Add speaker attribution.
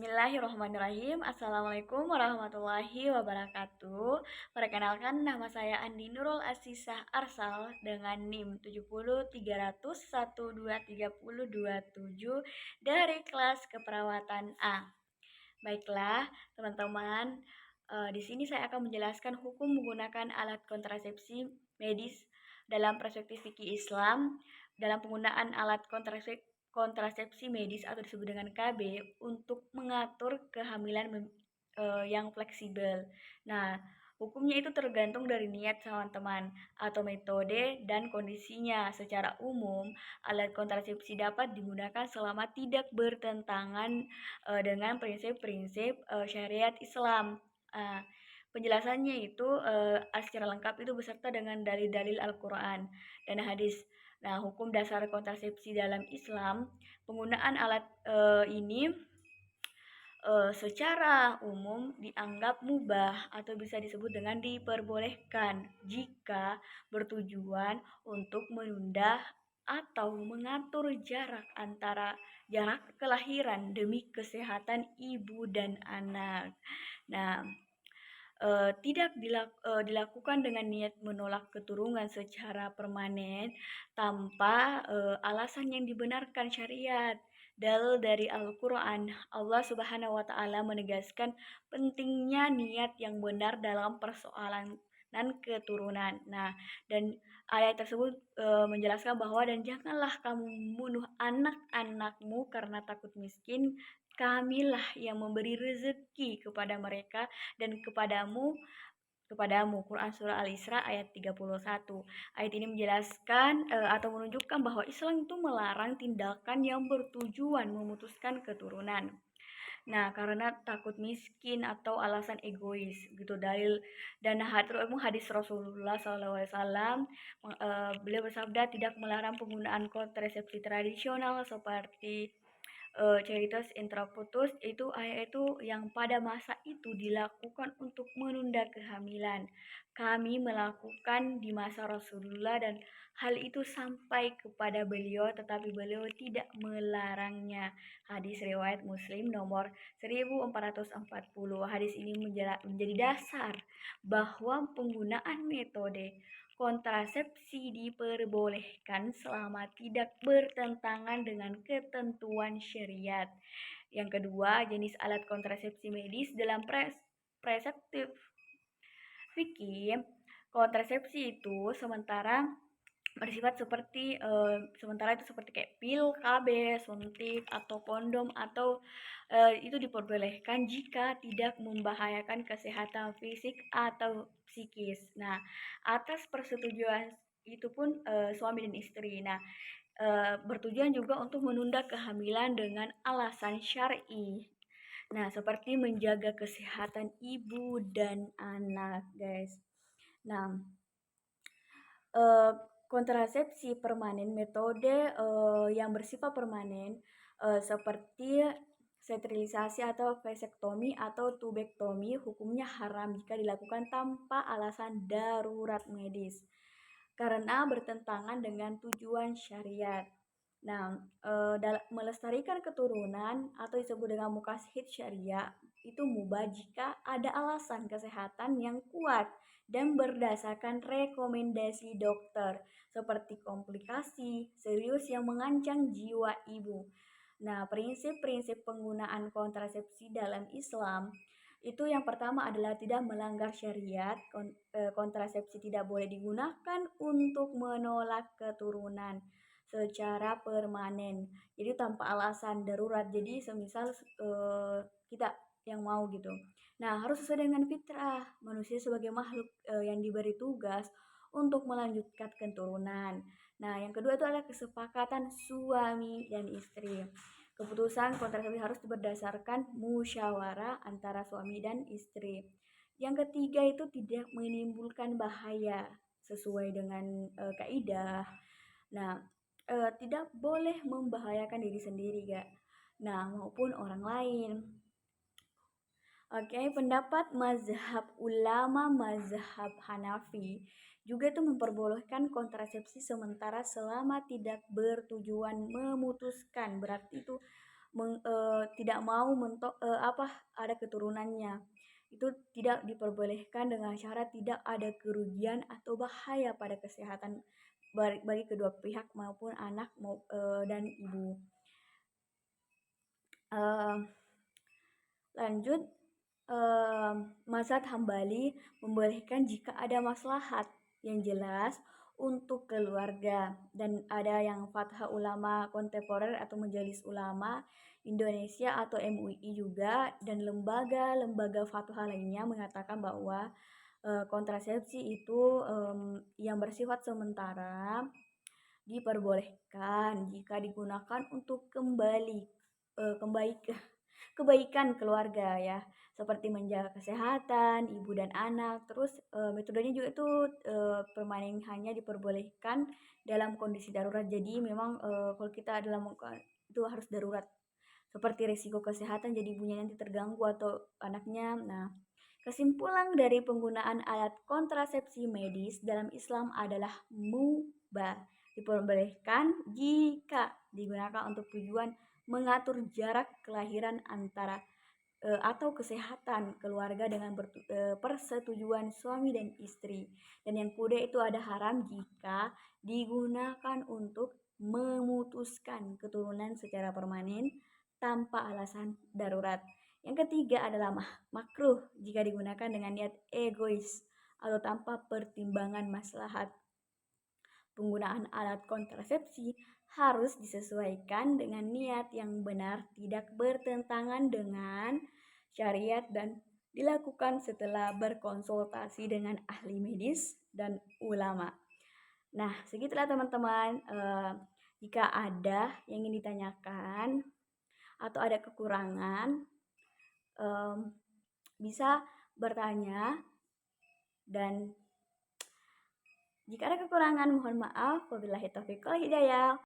Speaker 1: Bismillahirrahmanirrahim. Assalamualaikum warahmatullahi wabarakatuh. Perkenalkan, nama saya Andi Nurul Asisah Arsal dengan NIM 7030012327 dari kelas keperawatan A. Baiklah, teman-teman, di sini saya akan menjelaskan hukum menggunakan alat kontrasepsi medis dalam perspektif fikih Islam dalam penggunaan alat kontrasepsi medis atau disebut dengan KB untuk mengatur kehamilan yang fleksibel. Nah, hukumnya itu tergantung dari niat teman-teman atau metode dan kondisinya. Secara umum, alat kontrasepsi dapat digunakan selama tidak bertentangan dengan prinsip-prinsip syariat Islam. Penjelasannya itu secara lengkap itu beserta dengan dalil-dalil Al-Quran dan hadis. Nah, hukum dasar kontrasepsi dalam Islam, penggunaan alat ini secara umum dianggap mubah atau bisa disebut dengan diperbolehkan jika bertujuan untuk menunda atau mengatur jarak kelahiran demi kesehatan ibu dan anak. Nah, tidak dilakukan dengan niat menolak keturunan secara permanen tanpa alasan yang dibenarkan syariat. Dalil dari Al-Quran, Allah Subhanahu wa Ta'ala menegaskan pentingnya niat yang benar dalam persoalan dan keturunan. Nah, dan ayat tersebut menjelaskan bahwa dan janganlah kamu membunuh anak-anakmu karena takut miskin. Kamilah yang memberi rezeki kepada mereka dan kepadamu Quran Surah Al-Isra ayat 31. Ayat ini menjelaskan atau menunjukkan bahwa Islam itu melarang tindakan yang bertujuan memutuskan keturunan. Nah, karena takut miskin atau alasan egois gitu dalil dan hadis Rasulullah SAW, beliau bersabda tidak melarang penggunaan kontrasepsi tradisional seperti Cerita intraputus itu ayat itu yang pada masa itu dilakukan untuk menunda kehamilan. Kami melakukan di masa Rasulullah dan hal itu sampai kepada beliau tetapi beliau tidak melarangnya. Hadis riwayat Muslim nomor 1440. Hadis ini menjadi dasar bahwa penggunaan metode kontrasepsi diperbolehkan selama tidak bertentangan dengan ketentuan syariat. Yang kedua, jenis alat kontrasepsi medis dalam preceptif fikih. Kontrasepsi itu bersifat sementara itu seperti kayak pil, KB, suntik atau kondom atau itu diperbolehkan jika tidak membahayakan kesehatan fisik atau psikis. Nah, atas persetujuan itu pun suami dan istri. Nah, bertujuan juga untuk menunda kehamilan dengan alasan syar'i. Nah, seperti menjaga kesehatan ibu dan anak, guys. Nah, kontrasepsi permanen, metode yang bersifat permanen seperti sterilisasi atau vasektomi atau tubektomi hukumnya haram jika dilakukan tanpa alasan darurat medis karena bertentangan dengan tujuan syariat. Nah, melestarikan keturunan atau disebut dengan mukasyid syariah itu mubah jika ada alasan kesehatan yang kuat dan berdasarkan rekomendasi dokter seperti komplikasi serius yang mengancam jiwa ibu. Nah, prinsip-prinsip penggunaan kontrasepsi dalam Islam itu yang pertama adalah tidak melanggar syariat. Kontrasepsi tidak boleh digunakan untuk menolak keturunan secara permanen. Jadi tanpa alasan darurat. Jadi semisal kita yang mau gitu. Nah, harus sesuai dengan fitrah. Manusia sebagai makhluk yang diberi tugas untuk melanjutkan keturunan. Nah, yang kedua itu adalah kesepakatan suami dan istri. Keputusan kontrasepsi harus berdasarkan musyawarah antara suami dan istri. Yang ketiga itu tidak menimbulkan bahaya sesuai dengan kaidah. Nah, tidak boleh membahayakan diri sendiri, Kak. Nah, maupun orang lain. Oke, pendapat mazhab ulama mazhab Hanafi juga itu memperbolehkan kontrasepsi sementara selama tidak bertujuan memutuskan. Berarti itu tidak mau ada keturunannya. Itu tidak diperbolehkan dengan syarat tidak ada kerugian atau bahaya pada kesehatan bagi kedua pihak maupun anak dan ibu. Lanjut, mazhab Hambali membolehkan jika ada maslahat yang jelas untuk keluarga, dan ada yang Fatha Ulama Kontemporer atau Majelis Ulama Indonesia atau MUI juga, dan lembaga-lembaga fatwa lainnya mengatakan bahwa kontrasepsi itu yang bersifat sementara diperbolehkan jika digunakan untuk kebaikan keluarga ya, seperti menjaga kesehatan ibu dan anak. Terus metodenya juga itu permanen hanya diperbolehkan dalam kondisi darurat. Jadi memang kalau kita dalam itu harus darurat, seperti risiko kesehatan jadi ibunya nanti terganggu atau anaknya. Nah, kesimpulan dari penggunaan alat kontrasepsi medis dalam Islam adalah mubah, diperbolehkan jika digunakan untuk tujuan mengatur jarak kelahiran atau kesehatan keluarga dengan persetujuan suami dan istri. Dan yang kedua itu ada haram jika digunakan untuk memutuskan keturunan secara permanen tanpa alasan darurat. Yang ketiga adalah makruh jika digunakan dengan niat egois atau tanpa pertimbangan maslahat. Penggunaan alat kontrasepsi harus disesuaikan dengan niat yang benar, tidak bertentangan dengan syariat, dan dilakukan setelah berkonsultasi dengan ahli medis dan ulama. Nah, segitulah teman-teman. Jika ada yang ingin ditanyakan atau ada kekurangan, bisa bertanya, dan jika ada kekurangan mohon maaf. Wabillahi taufiq wal hidayah.